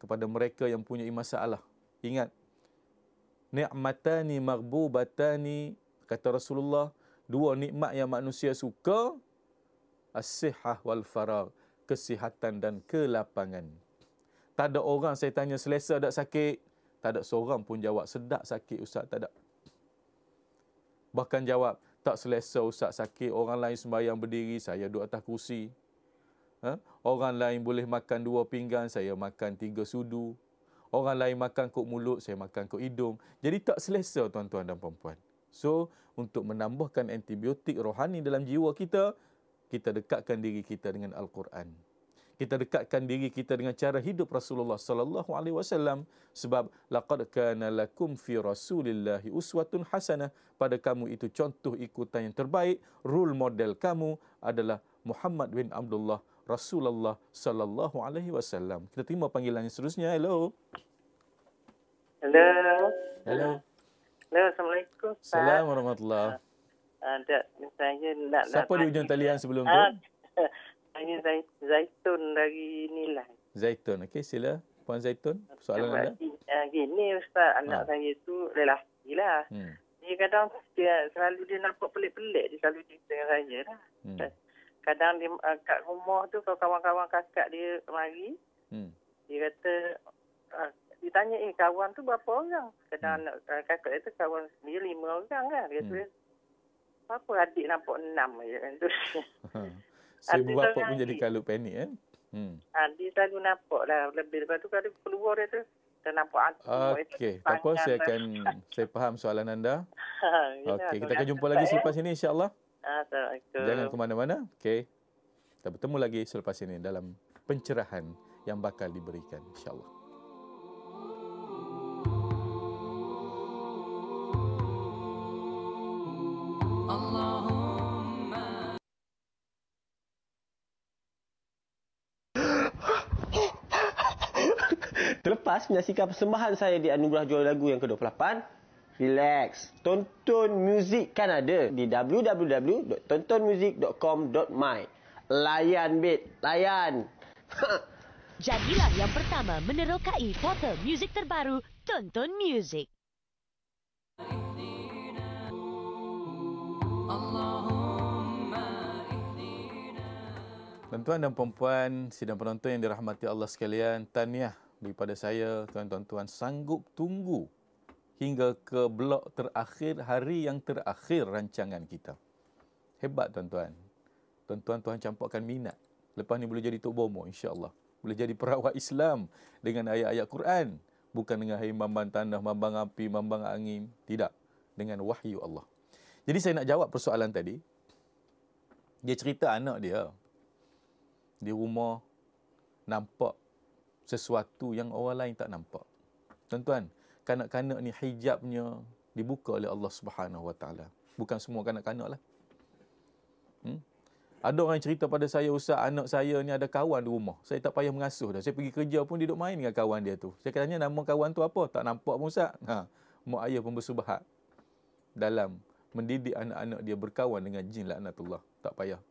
[SPEAKER 1] kepada mereka yang mempunyai masalah. Ingat, ni'matani maghbubatani, kata Rasulullah, dua nikmat yang manusia suka, as-sihah wal faragh, kesihatan dan kelapangan. Tak ada orang saya tanya selesa tak sakit. Tak ada seorang pun jawab sedap sakit ustaz, tak ada. Bahkan jawab tak selesa ustaz sakit. Orang lain sembahyang berdiri, saya duduk atas kursi. Orang lain boleh makan 2 pinggan, saya makan 3 sudu. Orang lain makan kok mulut, saya makan kok hidung. Jadi tak selesa tuan-tuan dan puan-puan. So, untuk menambahkan antibiotik rohani dalam jiwa kita, kita dekatkan diri kita dengan Al-Quran. Kita dekatkan diri kita dengan cara hidup Rasulullah sallallahu alaihi wasallam, sebab laqad kana lakum fi Rasulillahi uswatun hasanah. Pada kamu itu contoh ikutan yang terbaik. Role model kamu adalah Muhammad bin Abdullah Rasulullah sallallahu alaihi wasallam. Kita terima panggilan yang seterusnya. Hello.
[SPEAKER 6] Hello.
[SPEAKER 1] Hello.
[SPEAKER 6] Hello, Assalamualaikum.
[SPEAKER 1] Assalamualaikum warahmatullahi.
[SPEAKER 6] Saya nak
[SPEAKER 1] Siapa di ujung talian sebelum tu?
[SPEAKER 6] Saya Zaitun dari Nilai.
[SPEAKER 1] Zaitun. Okey, sila Puan Zaitun. Soalan anda.
[SPEAKER 6] Gini Ustaz, anak saya tu lelaki lah. Dia kadang selalu dia nampak pelik-pelik. Dia selalu cerita dengan saya lah. Kadang dia kat rumah tu, kalau kawan-kawan kakak dia mari, dia kata, dia tanya, kawan tu berapa orang? Kadang anak kakak dia tu kawan dia 5 orang kan. Dia kata, apa adik nampak 6 je kan tu.
[SPEAKER 1] Seribu bapa pun jadi kalut panik kan?
[SPEAKER 6] Dia selalu nampak lah lebih. Lepas tu kalau keluar dia tu, dia nampak
[SPEAKER 1] okey, tak apa, saya faham soalan anda. Okey, kita akan jumpa lagi selepas ini insya-Allah.
[SPEAKER 6] Assalamualaikum.
[SPEAKER 1] Jangan ke mana-mana. Okey. Kita bertemu lagi selepas ini dalam pencerahan yang bakal diberikan insya-Allah.
[SPEAKER 7] Terlepas menyaksikan persembahan saya di Anugerah Juara Lagu yang ke-28, relax. Tonton muzik kan ada di www.tontonmuzik.com.my. Layan, bet. Layan.
[SPEAKER 4] Jadilah yang pertama menerokai portal muzik terbaru Tonton Music.
[SPEAKER 1] Tuan-tuan dan puan-puan, sidang penonton yang dirahmati Allah sekalian, tahniah daripada saya, tuan-tuan sanggup tunggu hingga ke blok terakhir, hari yang terakhir rancangan kita. Hebat tuan-tuan. Tuan-tuan Tuhan campurkan minat. Lepas ni boleh jadi Tok Bomo insya-Allah. Boleh jadi perawat Islam dengan ayat-ayat Quran, bukan dengan hai mambang tanah, mambang api, mambang angin, tidak, dengan wahyu Allah. Jadi saya nak jawab persoalan tadi. Dia cerita anak dia di rumah nampak sesuatu yang orang lain tak nampak. Tuan-tuan, kanak-kanak ni hijabnya dibuka oleh Allah Subhanahu Wa Taala. Bukan semua kanak-kanak lah. Ada orang yang cerita pada saya, Ustaz, anak saya ni ada kawan di rumah. Saya tak payah mengasuh dah. Saya pergi kerja pun dia duduk main dengan kawan dia tu. Saya tanya nama kawan tu apa? Tak nampak pun, Ustaz. Mak ayah pun bersubahat dalam mendidik anak-anak dia berkawan dengan jin laknatullah. Tak payah.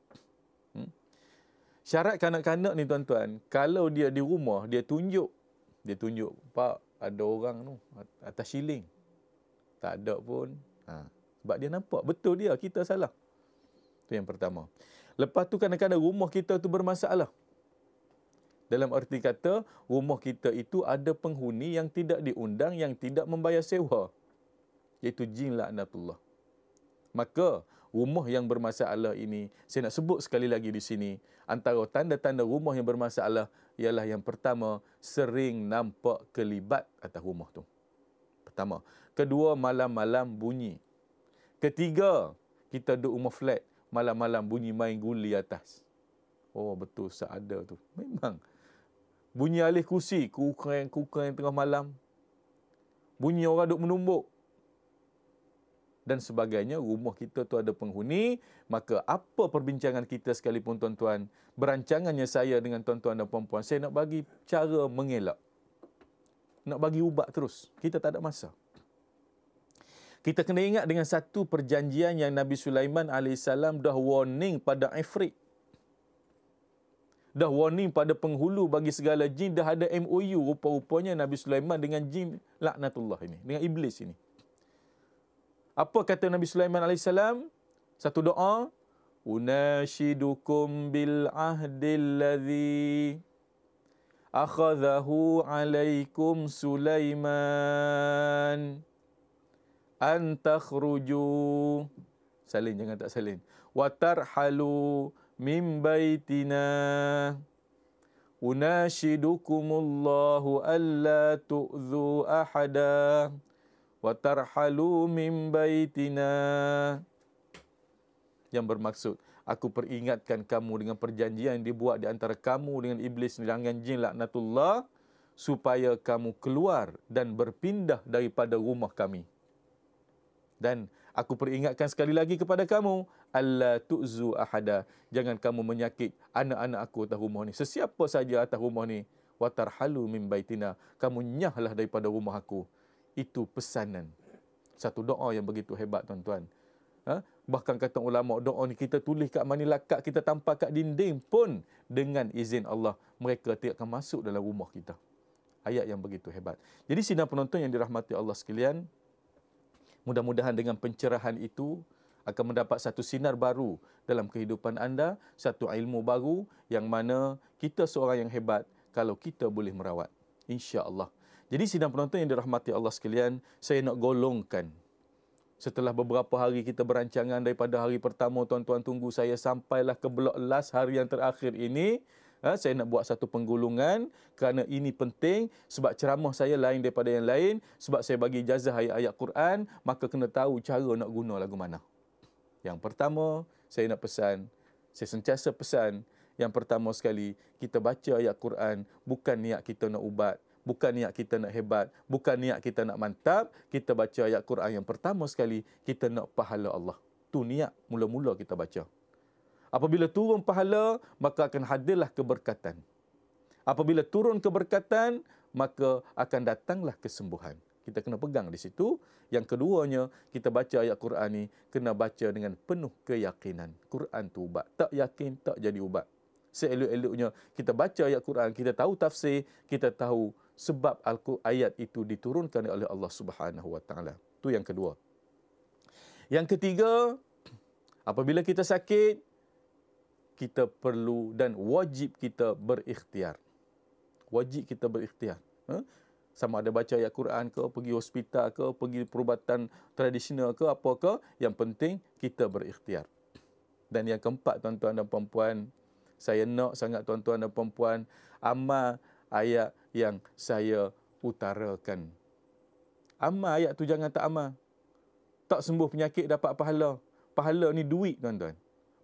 [SPEAKER 1] Syarat kanak-kanak ni tuan-tuan, kalau dia di rumah, dia tunjuk, Pak, ada orang tu atas shilling. Tak ada pun. Sebab dia nampak, betul dia, kita salah. Itu yang pertama. Lepas tu kadang-kadang rumah kita tu bermasalah. Dalam arti kata, rumah kita itu ada penghuni yang tidak diundang, yang tidak membayar sewa. Iaitu jin laknatullah. Maka, rumah yang bermasalah ini, saya nak sebut sekali lagi di sini, antara tanda-tanda rumah yang bermasalah ialah yang pertama, sering nampak kelibat atas rumah tu. Pertama. Kedua, malam-malam bunyi. Ketiga, kita duduk rumah flat, malam-malam bunyi main guli atas. Oh, betul, ada tu. Memang. Bunyi alih kursi, kukreng tengah malam. Bunyi orang duduk menumbuk. Dan sebagainya, rumah kita tu ada penghuni, maka apa perbincangan kita sekalipun tuan-tuan, berancangannya saya dengan tuan-tuan dan puan-puan, saya nak bagi cara mengelak. Nak bagi ubat terus. Kita tak ada masa. Kita kena ingat dengan satu perjanjian yang Nabi Sulaiman AS dah warning pada Ifrit. Dah warning pada penghulu bagi segala jin, dah ada MOU rupa-rupanya Nabi Sulaiman dengan jin laknatullah ini, dengan iblis ini. Apa kata Nabi Sulaiman AS? Satu doa. Unashidukum bil ahdil ladzi akhadhahu alaikum Sulaiman an takhruju, salin jangan tak salin, wa tarhalu min baitina unashidukumullahu alla tu'dhu ahada wa tarhalu min baitina. Yang bermaksud, aku peringatkan kamu dengan perjanjian yang dibuat di antara kamu dengan iblis dengan jin laknatullah, supaya kamu keluar dan berpindah daripada rumah kami. Dan aku peringatkan sekali lagi kepada kamu, alla tu'zu ahada, jangan kamu menyakit anak-anak aku atas rumah ni. Sesiapa saja atas rumah ni, wa tarhalu min baitina, kamu nyahlah daripada rumah aku. Itu pesanan. Satu doa yang begitu hebat, tuan-tuan. Bahkan kata ulama, doa ni kita tulis kat manilakat, kita tampal kat dinding pun dengan izin Allah, mereka tidak akan masuk dalam rumah kita. Ayat yang begitu hebat. Jadi sidang penonton yang dirahmati Allah sekalian, mudah-mudahan dengan pencerahan itu akan mendapat satu sinar baru dalam kehidupan anda, satu ilmu baru yang mana kita seorang yang hebat kalau kita boleh merawat. Insya-Allah. Jadi sidang penonton yang dirahmati Allah sekalian, saya nak golongkan setelah beberapa hari kita berancangan daripada hari pertama, tuan-tuan tunggu saya sampailah ke blok last hari yang terakhir ini. Saya nak buat satu penggulungan kerana ini penting sebab ceramah saya lain daripada yang lain, sebab saya bagi ijazah ayat-ayat Quran, maka kena tahu cara nak guna lagu mana. Yang pertama, saya nak pesan, saya sentiasa pesan, yang pertama sekali, kita baca ayat Quran bukan niat kita nak ubat, bukan niat kita nak hebat, bukan niat kita nak mantap. Kita baca ayat Quran yang pertama sekali, kita nak pahala Allah. Tu niat mula-mula kita baca. Apabila turun pahala, maka akan hadirlah keberkatan. Apabila turun keberkatan, maka akan datanglah kesembuhan. Kita kena pegang di situ. Yang keduanya, kita baca ayat Quran ni, kena baca dengan penuh keyakinan. Quran tu ubat. Tak yakin, tak jadi ubat. Seelok-eloknya, kita baca ayat Quran, kita tahu tafsir, kita tahu sebab ayat itu diturunkan oleh Allah Subhanahu Wa Taala. Itu yang kedua. Yang ketiga, apabila kita sakit, kita perlu dan wajib kita berikhtiar. Wajib kita berikhtiar. Sama ada baca ayat Quran ke, pergi hospital ke, pergi perubatan tradisional ke, apa ke, yang penting kita berikhtiar. Dan yang keempat, tuan-tuan dan puan-puan, saya nak sangat tuan-tuan dan puan-puan amal ayat yang saya utarakan. Amal ayat tu jangan tak amal. Tak sembuh penyakit dapat pahala. Pahala ni duit, tuan-tuan.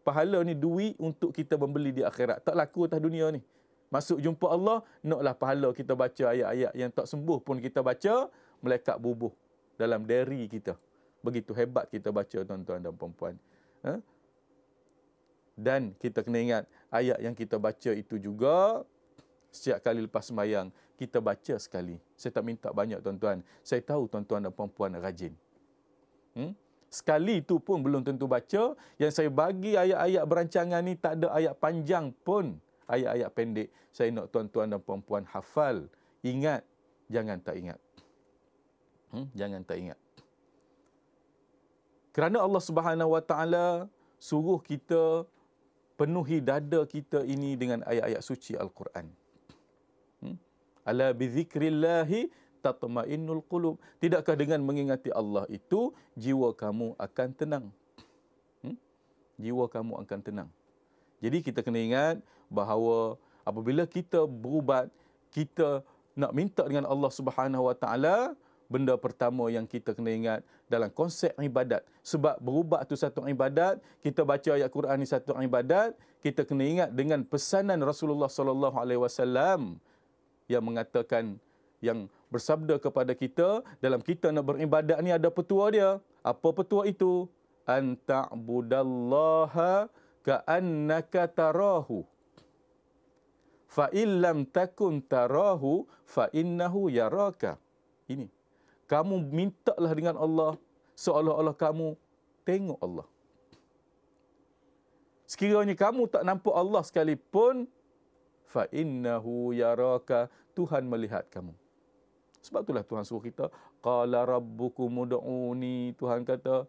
[SPEAKER 1] Pahala ni duit untuk kita membeli di akhirat. Tak laku atas dunia ni. Masuk jumpa Allah, naklah pahala kita baca ayat-ayat yang tak sembuh pun kita baca, malaikat bubuh dalam diri kita. Begitu hebat kita baca, tuan-tuan dan puan-puan. Dan kita kena ingat, ayat yang kita baca itu juga, setiap kali lepas sembahyang, kita baca sekali. Saya tak minta banyak, tuan-tuan. Saya tahu tuan-tuan dan puan-puan rajin. Sekali itu pun belum tentu baca. Yang saya bagi ayat-ayat berancangan ni tak ada ayat panjang pun. Ayat-ayat pendek. Saya nak tuan-tuan dan puan-puan hafal. Ingat, jangan tak ingat. Jangan tak ingat. Kerana Allah Subhanahu Wa Taala suruh kita penuhi dada kita ini dengan ayat-ayat suci Al-Quran. Ala bizikrillahi tatma'innul qulub. Tidakkah dengan mengingati Allah itu, jiwa kamu akan tenang. Jiwa kamu akan tenang. Jadi kita kena ingat bahawa apabila kita berubat, kita nak minta dengan Allah Subhanahu Wa Taala, benda pertama yang kita kena ingat dalam konsep ibadat. Sebab berubat itu satu ibadat, kita baca ayat Quran ini satu ibadat, kita kena ingat dengan pesanan Rasulullah sallallahu alaihi wasallam yang mengatakan, yang bersabda kepada kita, dalam kita nak beribadat ni ada petua dia. Apa petua itu? An ta'budallaha ka'annaka tarahu. Fa illam takun tarahu fa innahu yaraka. Ini. Kamu mintalah dengan Allah seolah-olah kamu tengok Allah. Sekiranya kamu tak nampak Allah sekalipun, fa innahu yaraka, Tuhan melihat kamu. Sebab itulah Tuhan suruh kita, qala rabbukum ud'uni, Tuhan kata,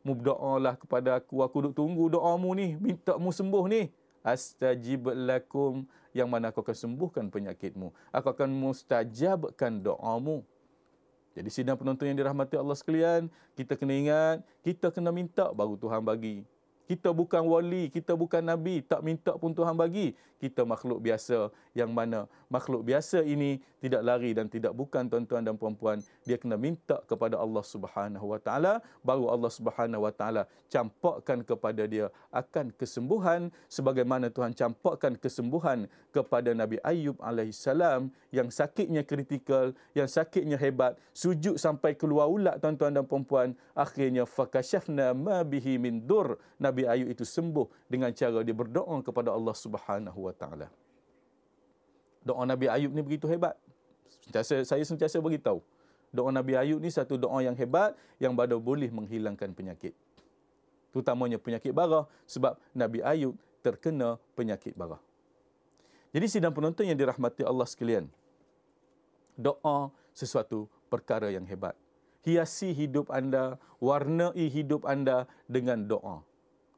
[SPEAKER 1] mu berdoalah kepada aku duk tunggu doamu ni, minta mu sembuh ni. astajib lakum, yang mana aku akan sembuhkan penyakitmu. Aku akan mustajabkan doamu. Jadi sidang penonton yang dirahmati Allah sekalian, kita kena ingat, kita kena minta baru Tuhan bagi. Kita bukan wali, kita bukan nabi, tak minta pun Tuhan bagi. Kita makhluk biasa, yang mana makhluk biasa ini tidak lari dan tidak bukan tuan-tuan dan puan-puan. Dia kena minta kepada Allah Subhanahu Wa Taala, baru Allah Subhanahu Wa Taala campakkan kepada dia akan kesembuhan, sebagaimana Tuhan campakkan kesembuhan kepada Nabi Ayub alaihissalam yang sakitnya kritikal, yang sakitnya hebat, sujud sampai keluar ulat tuan-tuan dan puan-puan. Akhirnya fakashafna ma bihi min dur. Nabi Ayub itu sembuh dengan cara dia berdoa kepada Allah Subhanahu Wa Taala. Doa Nabi Ayub ni begitu hebat. Saya sentiasa beritahu, doa Nabi Ayub ni satu doa yang hebat yang boleh menghilangkan penyakit. Terutamanya penyakit bara, sebab Nabi Ayub terkena penyakit bara. Jadi sidang penonton yang dirahmati Allah sekalian, doa sesuatu perkara yang hebat. Hiasi hidup anda, warnai hidup anda dengan doa.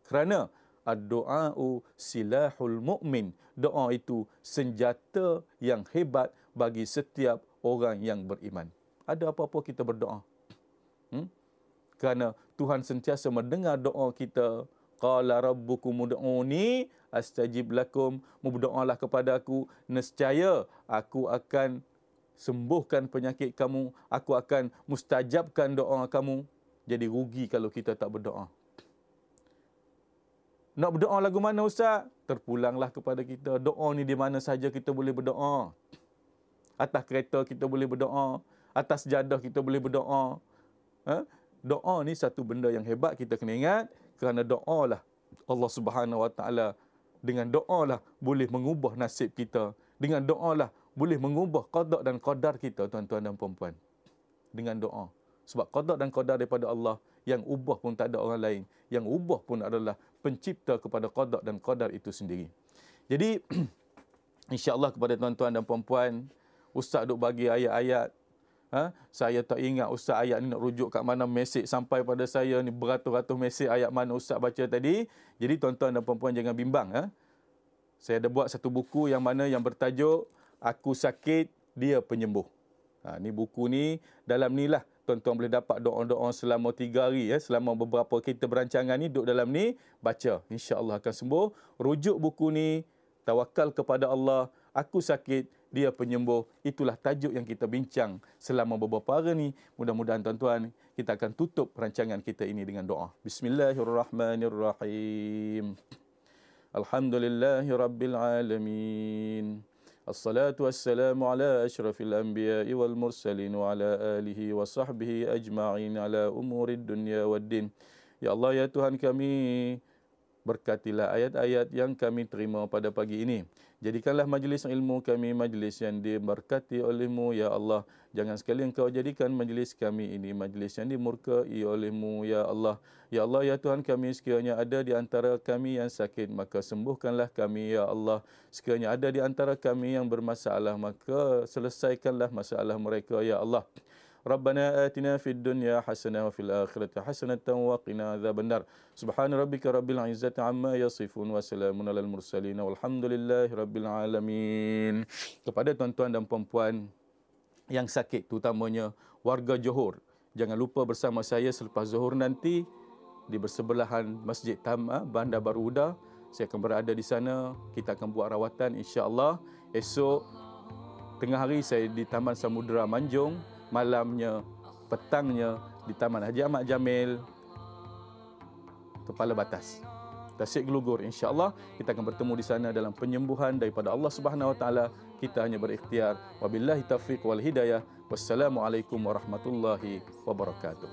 [SPEAKER 1] Kerana ad-du'a'u silahul mu'min. Doa itu senjata yang hebat bagi setiap orang yang beriman. Ada apa-apa kita berdoa. Kerana Tuhan sentiasa mendengar doa kita. Qala rabbukum ud'uni astajib lakum. Berdoalah kepada aku, nescaya aku akan sembuhkan penyakit kamu. Aku akan mustajabkan doa kamu. Jadi rugi kalau kita tak berdoa. Nak berdoa lagu mana Ustaz? Terpulanglah kepada kita. Doa ni di mana saja kita boleh berdoa. Atas kereta kita boleh berdoa. Atas sejadah kita boleh berdoa. Doa ni satu benda yang hebat kita kena ingat. Kerana doa lah Allah Subhanahu Wa Taala. Dengan doa lah boleh mengubah nasib kita. Dengan doa lah boleh mengubah qada dan qadar kita tuan-tuan dan puan-puan. Dengan doa. Sebab qada dan qadar daripada Allah. Yang ubah pun tak ada orang lain. Yang ubah pun adalah pencipta kepada qada dan qadar itu sendiri. Jadi, insya-Allah kepada tuan-tuan dan puan-puan, Ustaz duk bagi ayat-ayat. Saya tak ingat Ustaz ayat ni nak rujuk kat mana, mesej sampai pada saya ni beratus-ratus mesej ayat mana Ustaz baca tadi. Jadi tuan-tuan dan puan-puan jangan bimbang. Saya ada buat satu buku yang mana yang bertajuk Aku Sakit, Dia Penyembuh. Ni buku ni, dalam ni lah tuan-tuan boleh dapat doa-doa selama 3 hari. Selama beberapa kita berancangan ni, duduk dalam ni, baca. InsyaAllah akan sembuh. Rujuk buku ni, tawakal kepada Allah. Aku sakit, Dia penyembuh. Itulah tajuk yang kita bincang selama beberapa hari ni. Mudah-mudahan tuan-tuan, kita akan tutup rancangan kita ini dengan doa. Bismillahirrahmanirrahim. Alhamdulillahirrabbilalamin. Assalatu wassalamu ala ashrafil anbiya'i wal mursalin wa ala alihi wa sahbihi ajma'in ala umurid dunya waddin. Ya Allah, ya Tuhan kami, berkatilah ayat-ayat yang kami terima pada pagi ini. Jadikanlah majlis ilmu kami majlis yang diberkati oleh-Mu, ya Allah. Jangan sekali Engkau jadikan majlis kami ini majlis yang dimurkai oleh-Mu, ya Allah. Ya Allah, ya Tuhan kami, sekiranya ada di antara kami yang sakit, maka sembuhkanlah kami, ya Allah. Sekiranya ada di antara kami yang bermasalah, maka selesaikanlah masalah mereka, ya Allah. Rabbana atina fid dunya hasanah wa fil akhirati hasanatan wa qina adzabannar. Subhana rabbika rabbil izzati amma yasifun wa salamun alal mursalin walhamdulillahi rabbil alamin. Kepada tuan-tuan dan puan-puan yang sakit, terutamanya warga Johor, jangan lupa bersama saya selepas Zuhur nanti di bersebelahan Masjid Bandar Baru Huda. Saya akan berada di sana. Kita akan buat rawatan insya-Allah. Esok tengah hari saya di Taman Samudera Manjung, malamnya, petangnya di Taman Haji Ahmad Jamil, Kepala Batas, Tasik Gelugur. InsyaAllah kita akan bertemu di sana dalam penyembuhan daripada Allah Subhanahu Wa Taala. Kita hanya berikhtiar. Wabillahi taufiq wal hidayah. Wassalamualaikum warahmatullahi wabarakatuh.